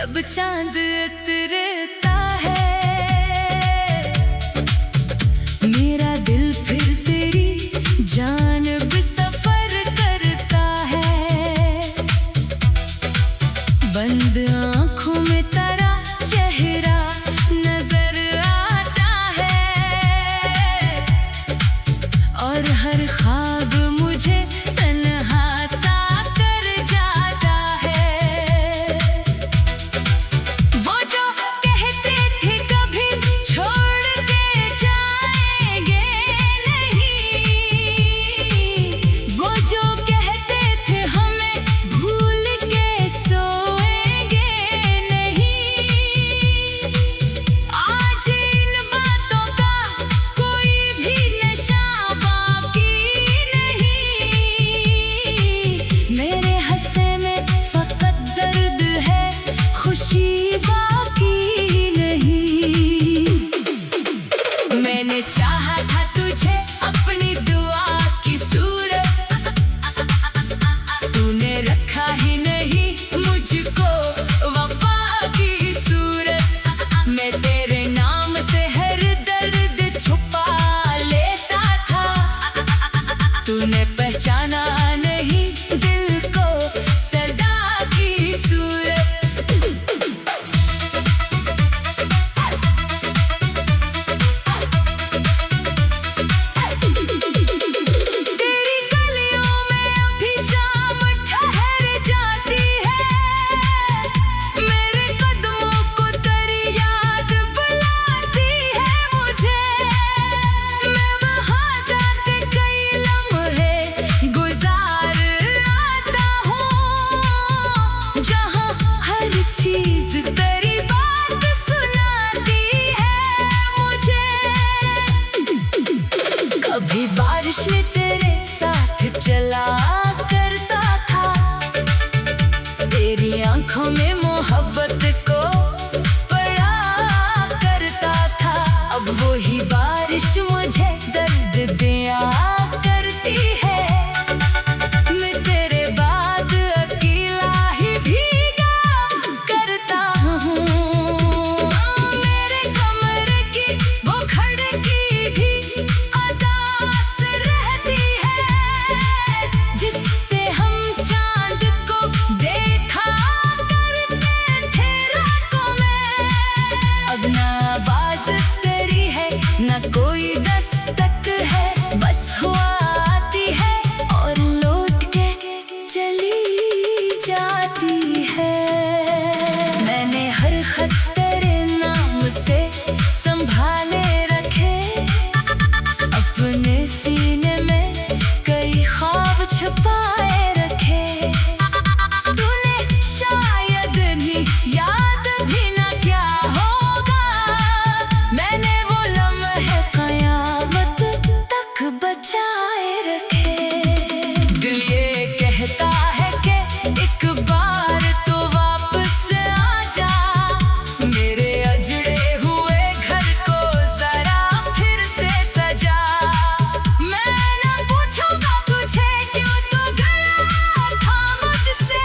जब चांद उतरता है मेरा दिल फिर तेरी जानिब सफर करता है। बंद आँखों में तेरा चेहरा नजर आता है और हर ख्वाब मुझे तन्हा सा कर जाता है। वो जो कहते थे कभी छोड़ के जाएंगे नहीं, वो जो कहते थे हमें भूल के सोएंगे नहीं, आज इन बातों का कोई भी नशा बाकी नहीं। मेरे हंसे में फकत दर्द है, खुशी बाकी नहीं। मैंने चाहा था तुझे अपनी दुआ की सूरत, तूने रखा ही नहीं मुझको वफा की सूरत। मैं तेरे नाम से हर दर्द छुपा लेता था, तूने पहचाना नहीं दिल को सदा की सूरत। तेरी गलियों में अभी शाम ठहर जाती है, मेरे कदमों को तेरी याद बुलाती है मुझे। मैं वहाँ जाके कई लम्हे गुजार आता हूँ, जहाँ हर चीज तेरी बात सुनाती है मुझे। कभी बारिश में तेरे साथ चला करता था, तेरी आंखों में मोहब्बत को पढ़ा करता था। अब वही बारिश मुझे दर्द दिया करती है, मैं तेरे बाद अकेला ही भीगा करता हूँ। मेरे कमरे की वो खिड़की भी अदास रहती है, जिससे हम चांद को देखा करते थे रातों में। अब ना आवाज तेरी है ना कोई दस्तक है, बस हुआ आती है और लौट के चली जाती है। मैंने हर खत तेरे नाम से संभाले रखे, अपने सीने में कई ख्वाब छुपाए रखे। तूने शायद नहीं याद भी ना क्या होगा, मैंने वो लम्हे कयामत तक बचाए रखे। दिल ये कहता है कि एक बार तो वापस आ जा, मेरे अजड़े हुए घर को जरा फिर से सजा। मैं ना पूछूंगा तुझे क्यों तू गया था मुझसे,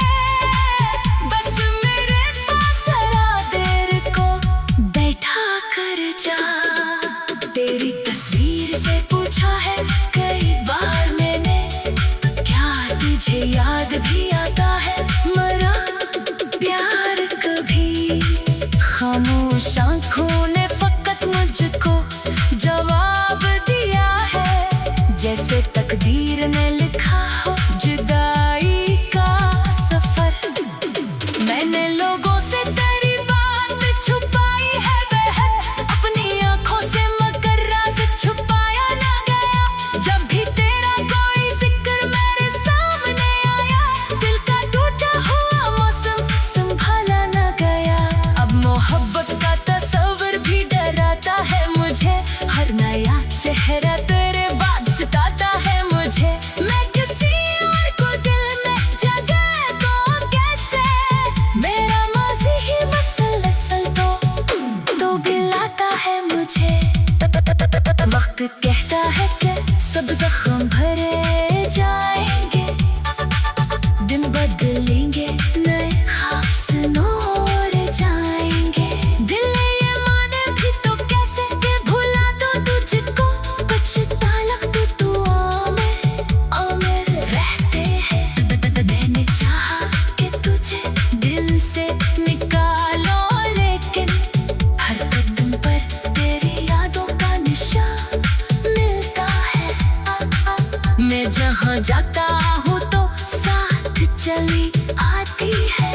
बस मेरे पास जरा देर को बैठा कर जा। तेरी तस्वीर से पूछा है कई बार मैंने, क्या तुझे याद भी आता है मरा प्यार कभी। खामोश आँखों ने फकत मुझको जवाब दिया है, जैसे तकदीर ने लिखा हो जुदाई का सफर। मैंने लोगों से तेरी बात छुपाई है बेहद, अपनी आंखों से मगर राज छुपाया ना गया। जब भी तेरा कोई जिक्र मेरे सामने आया, दिल का टूटा हुआ मौसम संभाला ना गया। अब मोहब्बत का तस्वर भी डराता है मुझे, हर नया चेहरा तेरे बाद सताता है मुझे। मैं किसी और को दिल में जगह दूं कैसे, मेरा माज़ी ही मसलसल तो गिलाता है मुझे। वक्त कहता है कि सब जख्म भरे जाएंगे, दिन बदलेंगे नए ख्वाब से नूर जाता हूँ तो साथ चली आती है।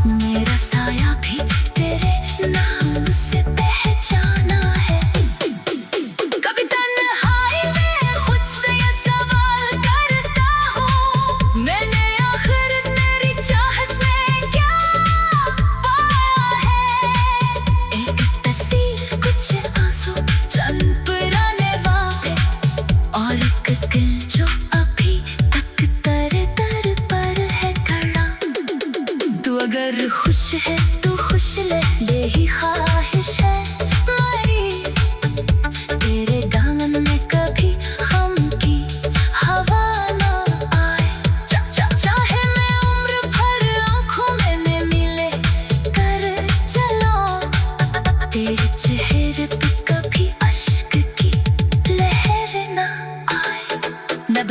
मेरा साया भी तेरे नाम से पहचाना है। कभी तन्हाई में खुद से ये सवाल करता हूँ, मैंने आखिर तेरी चाहत में क्या पाया है। एक तस्वीर, कुछ आंसू, चंद पुराने वादे और एक दिल जो अभी तक तर पर है खड़ा। तू अगर खुश है तो खुश ले, यही ख्वाहिश है मेरी। तेरे दामन में कभी गम की हवा ना आए। चाहे मैं उम्र भर आंखों में न मिले कर चलो, तेरे चेहरे पे कभी अश्क की लहर ना आए।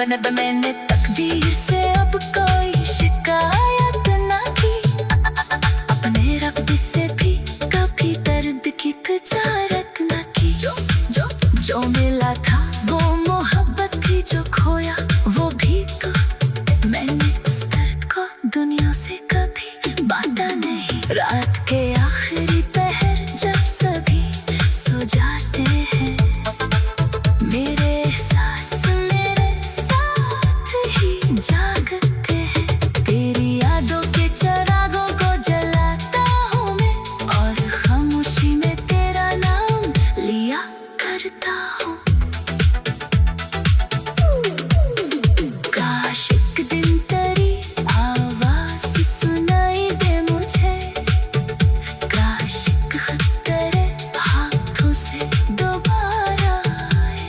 नब मैंने तकदीर से अब कोई शिकायत ना की, अपने रब से भी कभी दर्द की तजारत ना की। जो मिला था वो मोहब्बत थी, जो खोया वो भी तो। मैंने उस दर्द को दुनिया से कभी बांटा नहीं। रात के आखिरी पहर जब सभी सो जाते हैं, मेरे एहसास मेरे साथ ही जागते हैं। तेरी यादों के चिरागों को जलाता हूँ मैं, और खामोशी में तेरा नाम लिया करता हूँ। काश एक दिन तेरी आवाज़ सुनाई दे मुझे, काश एक खत तेरे हाथों से दोबारा आए।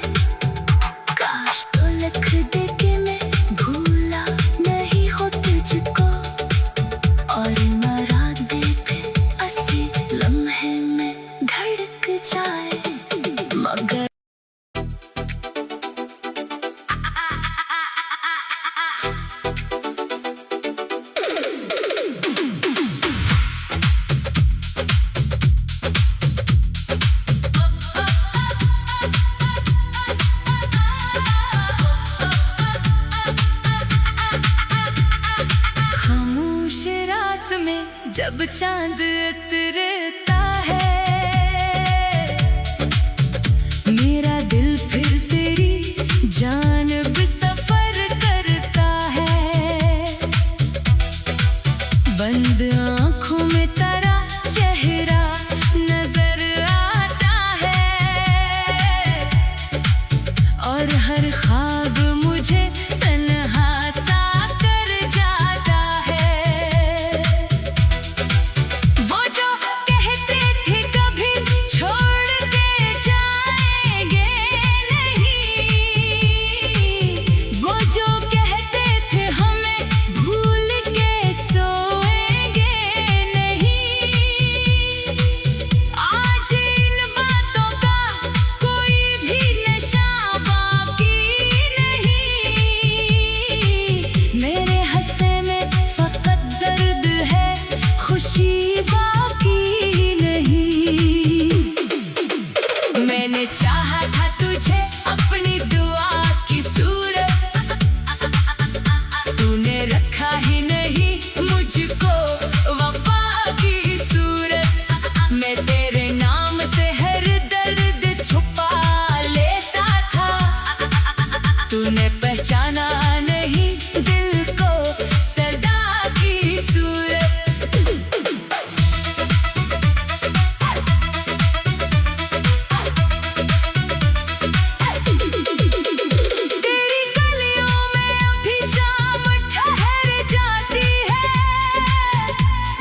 काश तो लिख दे कि मैं भूला नहीं हो तुझको, और मरा दे फिर ऐसे लम्हे में धड़क जाए। मगर खामोश रात में जब चांद उतरता है, मेरा दिल फिर तेरी जानिब सफर करता है। बंद आँखों में तेरा चेहरा नजर आता है, और हर ख्वाब मुझे तन्हा सा कर जाता है। वो जो कहते थे कभी छोड़ के जाएंगे नहीं, वो जो कहते थे हमें भूल के सोएंगे नहीं। आज इन बातों का कोई भी नशा बाकी नहीं। मेरे हंसे में फकत दर्द है, खुशी बाकी नहीं। मैंने चाहा था तुझे अपनी दुआ की सूरत, तूने रखा ही नहीं मुझको वफा की सूरत। मैं तेरे नाम से हर दर्द छुपा लेता था, तूने पहचाना नहीं दिल को सदा की सूरत। तेरी गलियों में अभी शाम ठहर जाती है,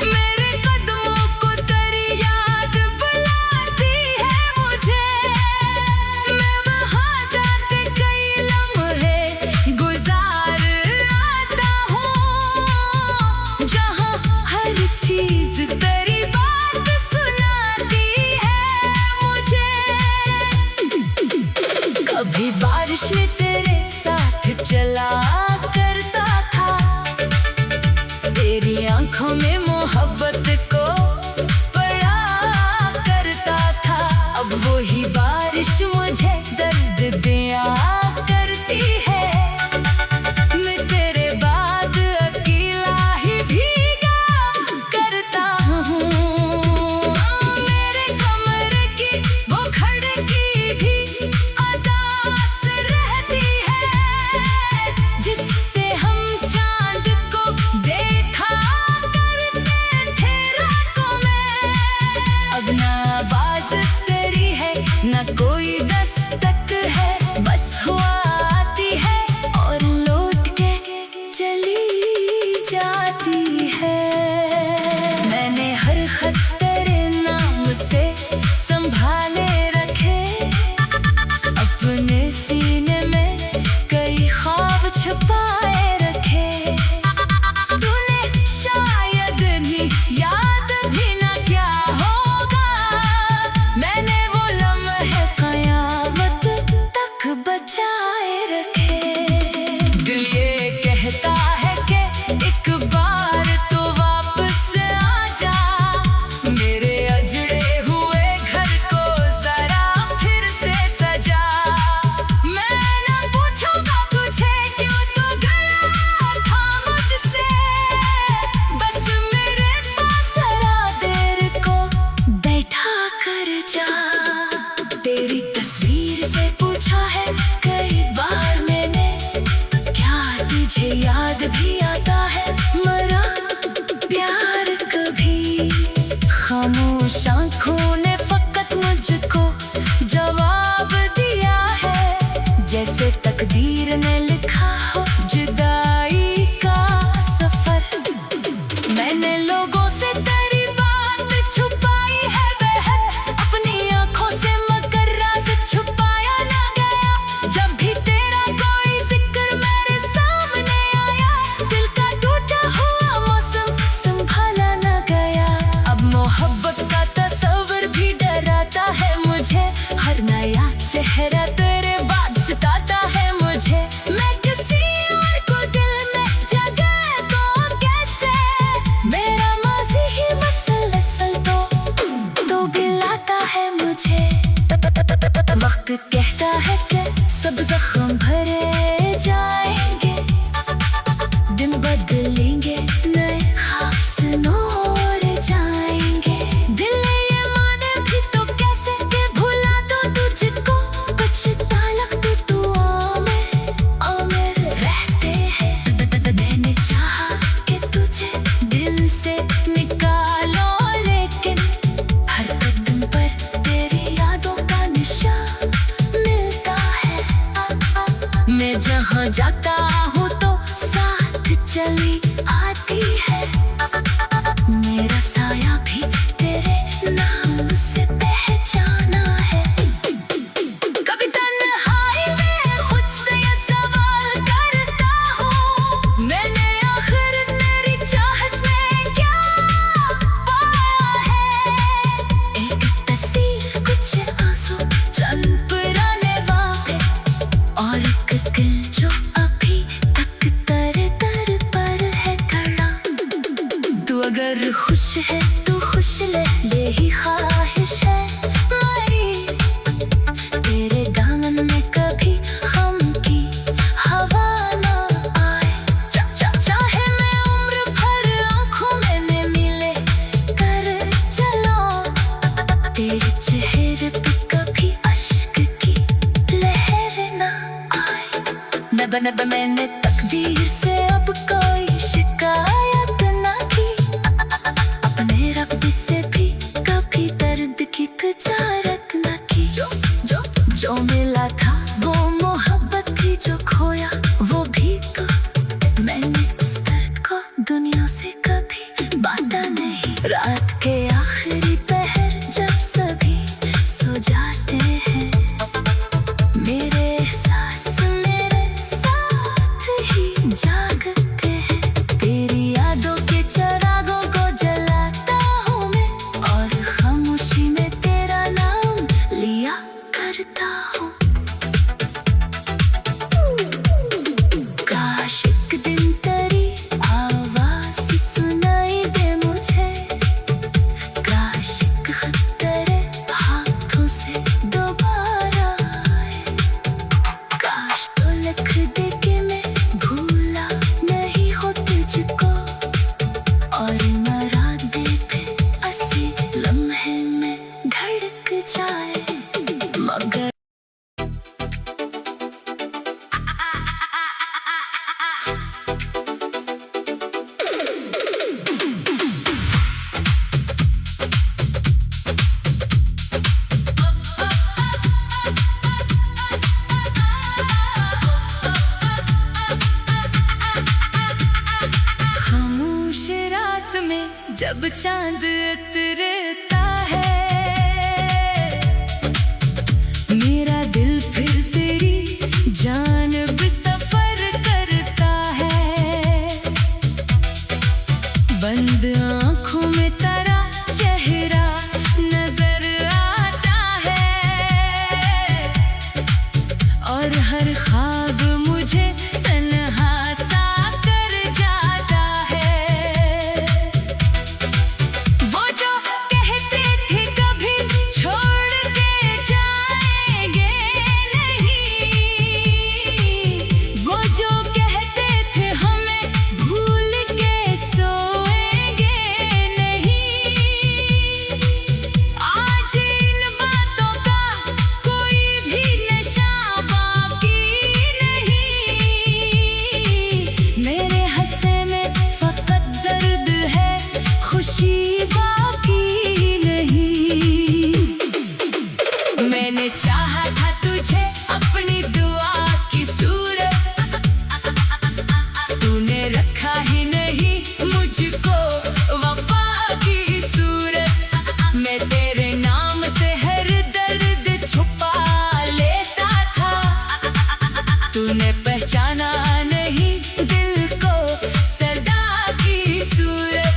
मेरे कदमों को तेरी याद बुलाती है मुझे। मैं वहाँ जाके कई लम्हे गुजार आता हूँ, जहाँ हर चीज तेरी बात सुनाती है मुझे। कभी बारिश में तेरे साथ चला करता था, तेरी आंखों में मोहब्बत को पढ़ा करता था। अब वही बारिश मुझे दर्द दिया करती है। से पूछा है कई बार मैंने, क्या तुझे याद भी आता है मरा प्यार कभी? खामोश आँखों ने फकत मुझको जवाब दिया है, जैसे तकदीर ने लिखा हो जुदाई का सफर। मैंने लोगों से तेरी बात छुपाई है बेहद अपनी आंखों से, मगर राज छुपाया ना गया। जब भी तेरा कोई जिक्र मेरे सामने आया, दिल का टूटा हुआ मौसम संभाला ना गया। अब मोहब्बत का तस्वर भी डराता है मुझे, हर नया चेहरा तेरे बाद सताता है मुझे। मैं किसी और को दिल में जगह दूं कैसे, मेरा माज़ी ही मसलसल तो बिलाता है मुझे। वक्त कहता है कि सब जख्म भरे जाएंगे, दिन बदलेंगे नए ख्वाब संवर जाएंगे। दिल ये माने भी तो कैसे कि भुला दो तुझको, कुछ ताल्लुक तो दुआओं में रहते हैं। मैंने चाहा कि तुझे दिल से निकालो, लेकिन हर कदम पर तेरी यादों का निशान मिलता है। मैं जहाँ जाता हूँ तो साथ चली आती है, मेरा साया भी तेरे नाम से पहचाना है। कभी तन्हाई में खुद से ये सवाल करता हूँ, मैंने आखिर मेरी चाहत में क्या पाया है? एक तस्वीर, कुछ आंसू, चंद पुराने वादे, और एक दिल जो अभी तक तर पर है खड़ा। तू अगर खुश है तू खुश ले, यही ख्वाहिश है मेरी। तेरे दामन में कभी गम की हवा ना आए, चाहे मैं उम्र भर आँखों में मिले कर चलो, तेरे चेहरे पे कभी अश्क की लहर ना आए। नब मैंने तकदीर से अब कोई शिकायत ना की, अपने रब से भी कभी दर्द की तजारत ना की। जो मिला था वो मोहब्बत थी, जो खोया वो भी तो मैंने उस दर्द को दुनिया से कभी बांटा नहीं। रात के आखिरी पहर जब सभी सो जाते हैं, मेरे एहसास मेरे साथ ही जागते हैं। तेरी यादों के चिरागों को जलाता हूँ मैं, और खामोशी में तेरा नाम लिया करता हूँ। काश एक दिन तेरी आवाज़ सुनाई दे मुझे, काश एक खत तेरे हाथों से दोबारा आए। काश तो लिख दे कि मैं भूला नहीं हो तुझको, और मरा दे फिर ऐसे लम्हे में धड़क जाए। मगर खामोश रात में जब चांद उतरता है, मेरा दिल फिर तेरी जानिब सफर करता है। बंद आँखों में तेरा चेहरा नजर आता है, और हर ख्वाब मुझे तन्हा सा कर जाता है। वो जो कहते थे कभी छोड़ के जाएंगे नहीं, वो जो कहते थे हमें भूल के सोएंगे नहीं, आज इन बातों का कोई भी तूने पहचाना नहीं दिल को सदा की सूरत।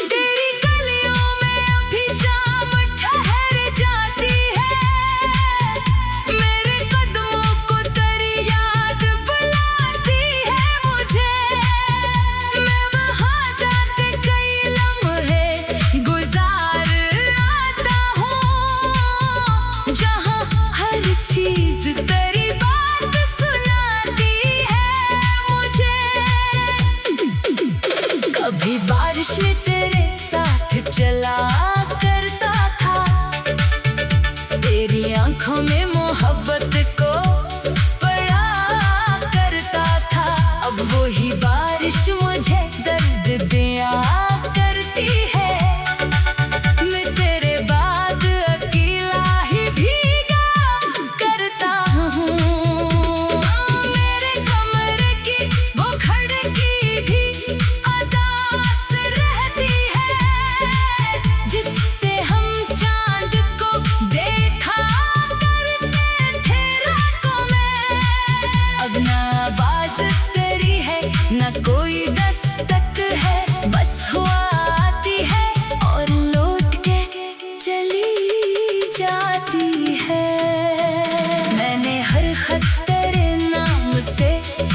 तेरी गलियों में अभी शाम ठहर जाती है, मेरे कदमों को तेरी याद बुलाती है मुझे। मैं वहाँ जाके कई लम्हे गुजार आता हूँ, जहाँ हर चीज़ तेरी बात सुनाती है मुझे। कभी बारिश में तेरे साथ चला करता था, तेरी आंखों में मोहब्बत को पढ़ा करता था। अब वही बारिश मुझे दर्द दिया करती है, मैं तेरे बाद अकेला ही भीगा करता हूँ। मेरे कमरे की वो खिड़की भी अदास रहती है, जिससे हम चांद को देखा करते थे रातों में। अब ना आवाज़ तेरी है ना कोई दस्तक है, बस हुआ आती है और लौट के चली जाती है। मैंने हर खत तेरे नाम से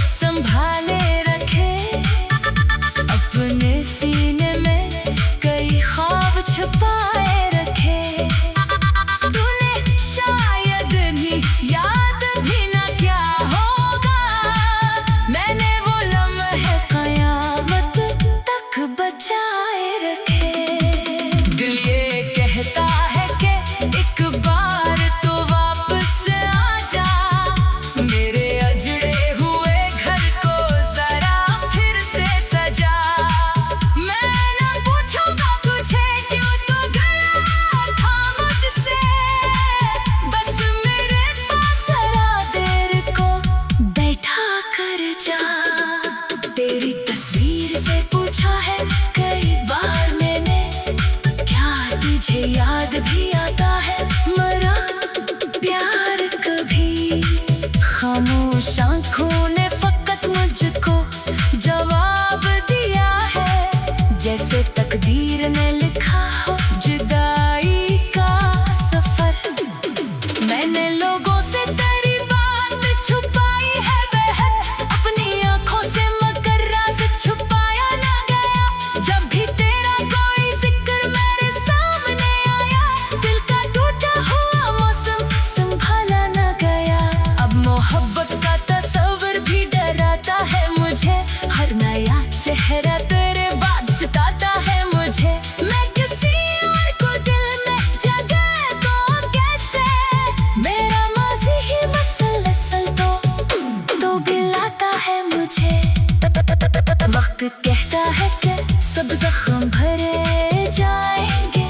संभाले रखे, अपने सीने में कई ख्वाब छुपाए रखे। तूने शायद नहीं याद भी ना क्या होगा, मैंने वो लम्हे क़यामत तक बचाए रखे। दिल ये कहता है कि एक बार तो वापस आ जा, मेरे अजड़े हुए घर को जरा फिर से सजा। मैं ना पूछूंगा तुझे क्यों तू गया था मुझसे, बस मेरे पास जरा देर को बैठा कर जा। तेरी तस्वीर से पूछा है कई बार मैंने, क्या तुझे याद भी आता है मरा प्यार कभी। खामोश आँखों ने फकत मुझको जवाब दिया है, जैसे तकदीर ने लिखा हो जुदाई का सफर। मैंने लोगों से तेरी बात छुपाई है बेहद अपनी आंखों से, मगर राज छुपाया ना गया। जब भी तेरा कोई जिक्र मेरे सामने आया, दिल का टूटा हुआ मौसम संभाला ना गया। अब मोहब्बत का तस्वर भी डराता है मुझे, हर नया चेहरा तेरे बाद सताता है मुझे। मैं किसी और को दिल में जगह दूं कैसे, मेरा माज़ी ही मसलसल तो गिलाता है मुझे। वक्त कहता है कि सब जख्म भरे जाएंगे,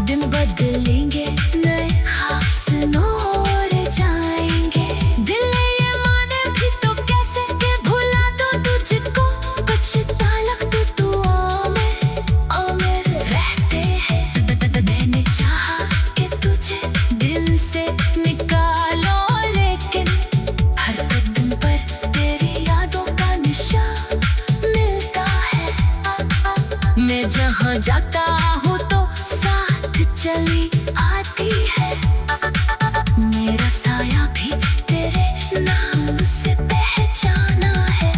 दिन बदलेंगे नए ख्वाब संजोर जाएंगे। दिल ये माने भी तो कैसे कि भुला दो तुझको, कुछ ताल्लुक तो दुआओं में रहते हैं। मैंने चाहा कि तुझे दिल से निकालो, लेकिन हर कदम पर तेरी यादों का निशान मिलता है। मैं जहाँ जाता हूँ तो साथ चली आती है, मेरा साया भी तेरे नाम से पहचाना है।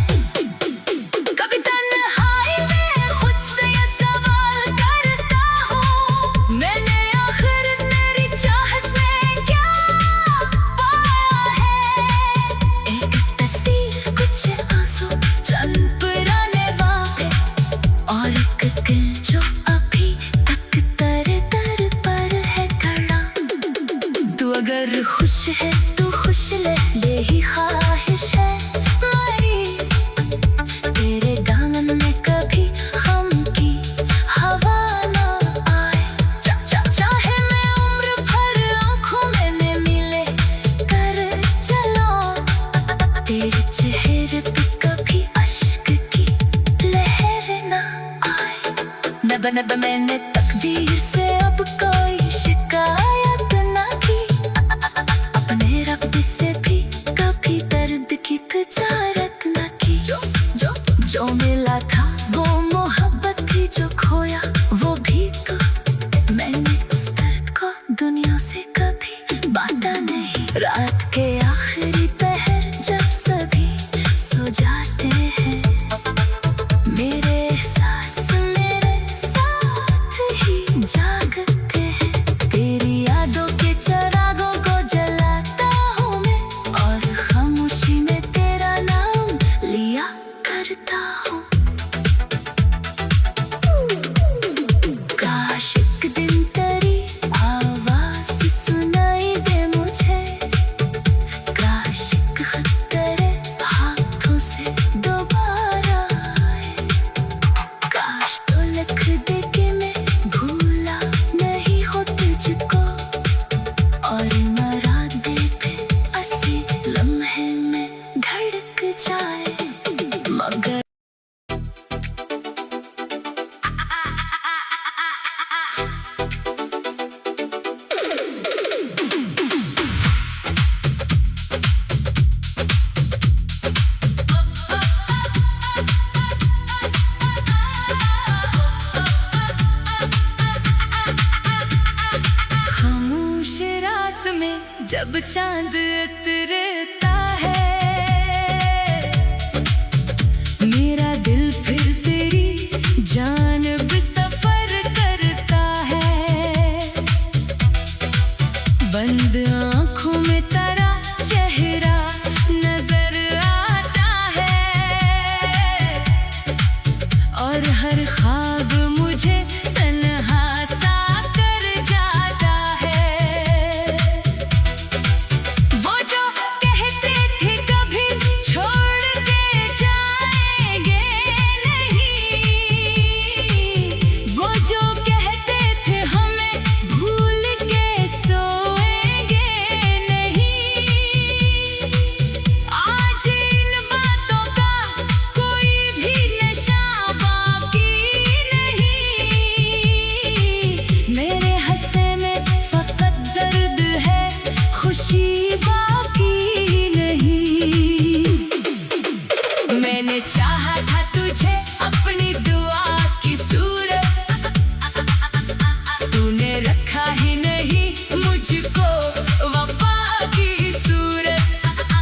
कभी तन्हाई में खुद से ये सवाल करता हूँ, मैंने आखिर तेरी चाहत में क्या पाया है। एक तस्वीर, कुछ आंसू, चंद पुराने वादे और एक दिल जो अभी तक तर तर पर है। बनब मैंने तकदीर से अब कोई शिकायत ना की। अपने रब से भी कभी दर्द की तजारत ना की। जो मिला था वो मोहब्बत थी, जो खोया वो भी तो मैंने उस दर्द को दुनिया से कभी बांटा नहीं। रात के आखिरी पहर जब सभी सो जाते हैं, मेरे एहसास मेरे साथ ही जागते हैं। तेरी यादों के चिरागों को जलाता हूँ मैं, और खामोशी में तेरा नाम लिया करता हूँ। काश एक दिन तेरी आवाज़ सुनाई दे मुझे, काश एक खत तेरे हाथों से दोबारा आए। काश तो लिख दे कि मैं भूला नहीं हो तुझको, और मरा दे फिर ऐसे लम्हे में धड़क जाए। मगर खामोश रात में जब चांद उतरता है, मेरा दिल फिर तेरी जानिब सफर करता है। बंद आँखों में तेरा चेहरा नजर आता है, और हर ख्वाब मुझे तन्हा सा कर जाता है। वो जो कहते थे कभी छोड़ के जाएंगे नहीं, वो जो कहते थे हमें भूल के सोएंगे नहीं, आज इन बातों का कोई भी नशा बाकी नहीं। मेरे हंसे में फकत दर्द है, खुशी बाकी नहीं। मैंने चाहा था तुझे अपनी दुआ की सूरत, तूने रखा ही नहीं मुझको वफा की सूरत।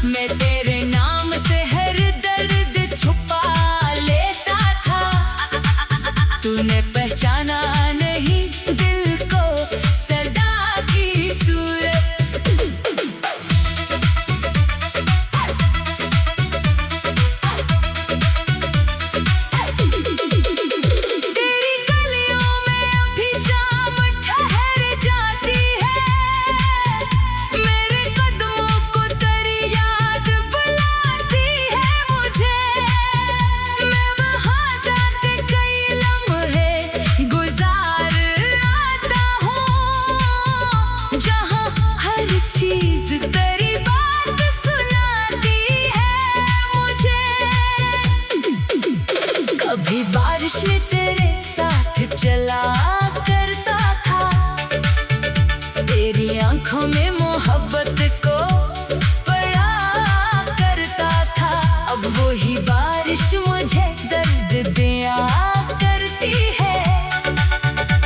मैं तेरे नाम से हर दर्द छुपा लेता था, तूने पहचाना नहीं दिल को सदा की सूरत। तेरी गलियों में अभी शाम ठहर जाती है, मेरे कदमों को तेरी याद बुलाती है मुझे। मैं वहाँ जाके कई लम्हे गुजार आता हूँ, जहाँ हर चीज़ तेरी बात सुनाती है मुझे। कभी बारिश में तेरे साथ चला करता था, तेरी आंखों में मोहब्बत को पढ़ा करता था। अब वही बारिश मुझे दर्द दिया करती है,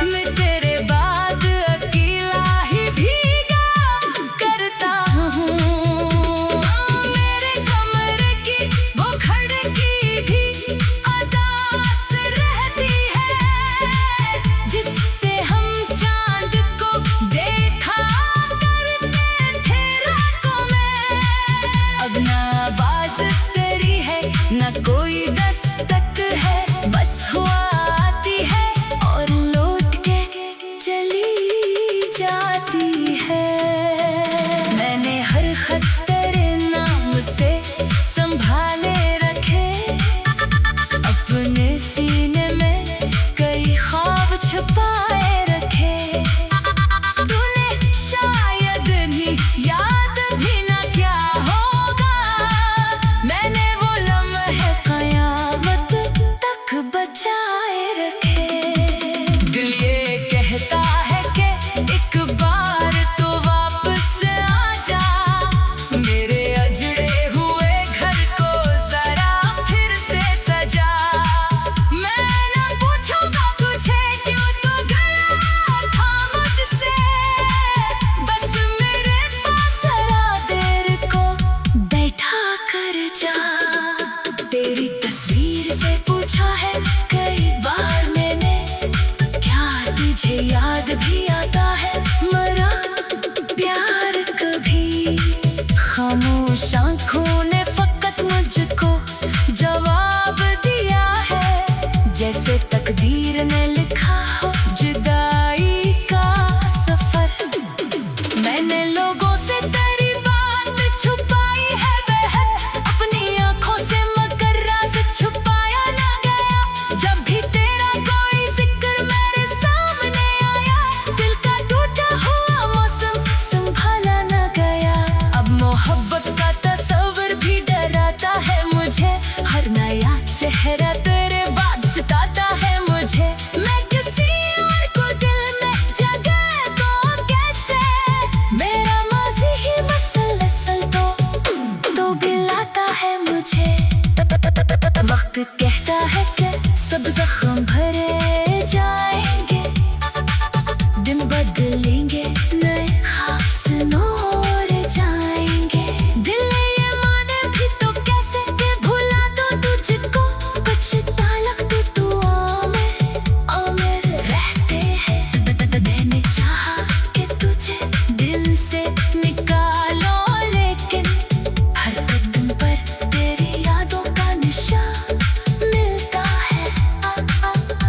मैं तेरे बाद अकेला ही भीगा करता हूँ। मेरे कमरे की वो खिड़की भी अदास रहती है, से तकदीर ने लिखा हो जुदाई का सफर। मैंने लोगों से तेरी बात छुपाई है बेहद अपनी आंखों से, मगर राज छुपाया ना गया। जब भी तेरा कोई जिक्र मेरे सामने आया, दिल का टूटा हुआ मौसम संभाला ना गया। अब मोहब्बत का तस्वर भी डराता है मुझे, हर नया चेहरा तेरे बाद सताता है मुझे। मैं किसी और को दिल में जगह दूं कैसे, मेरा माज़ी ही मसलसल तो बिलाता है मुझे। वक्त कहता है कि सब जख्म भरे जाएंगे, दिन बदलेंगे, नए ख्वाब संवर जाएंगे। दिल ये माने भी तो कैसे कि भुला दो तुझको, कुछ तालक तू आमिर रहते हैं। मैंने चाहा कि तुझे दिल से निकालो, लेकिन हर कदम पर तेरी यादों का निशान मिलता है।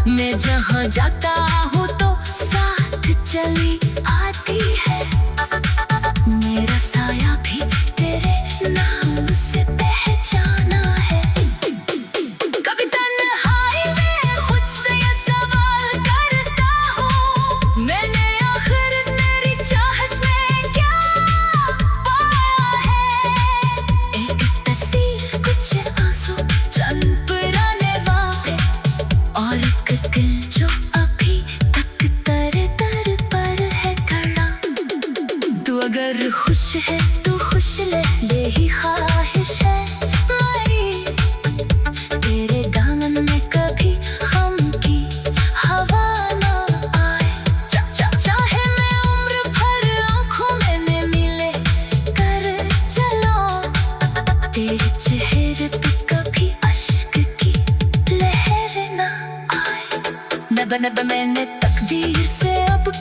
मैं जहाँ जाता हूँ तो साथ चली आती है, मेरा साया भी तेरे नाम से पहचाना है। कभी तन्हाई में खुद से ये सवाल करता हूँ, मैंने आखिर मेरी चाहत में क्या पाया है। एक तस्वीर, कुछ आंसू, चंद पुराने वादे, और एक दिल जो अभी तक तर पर है खड़ा। तू अगर खुश है तो खुश ले, यही ख्वाहिश है मेरी। तेरे दामन में कभी गम की हवा ना आए, चाहे मैं उम्र भर आंखों में मिले कर चलो। तेरे चेहरे पे कभी अश्क की लहर ना आए। नब मैंने तकदीर से अब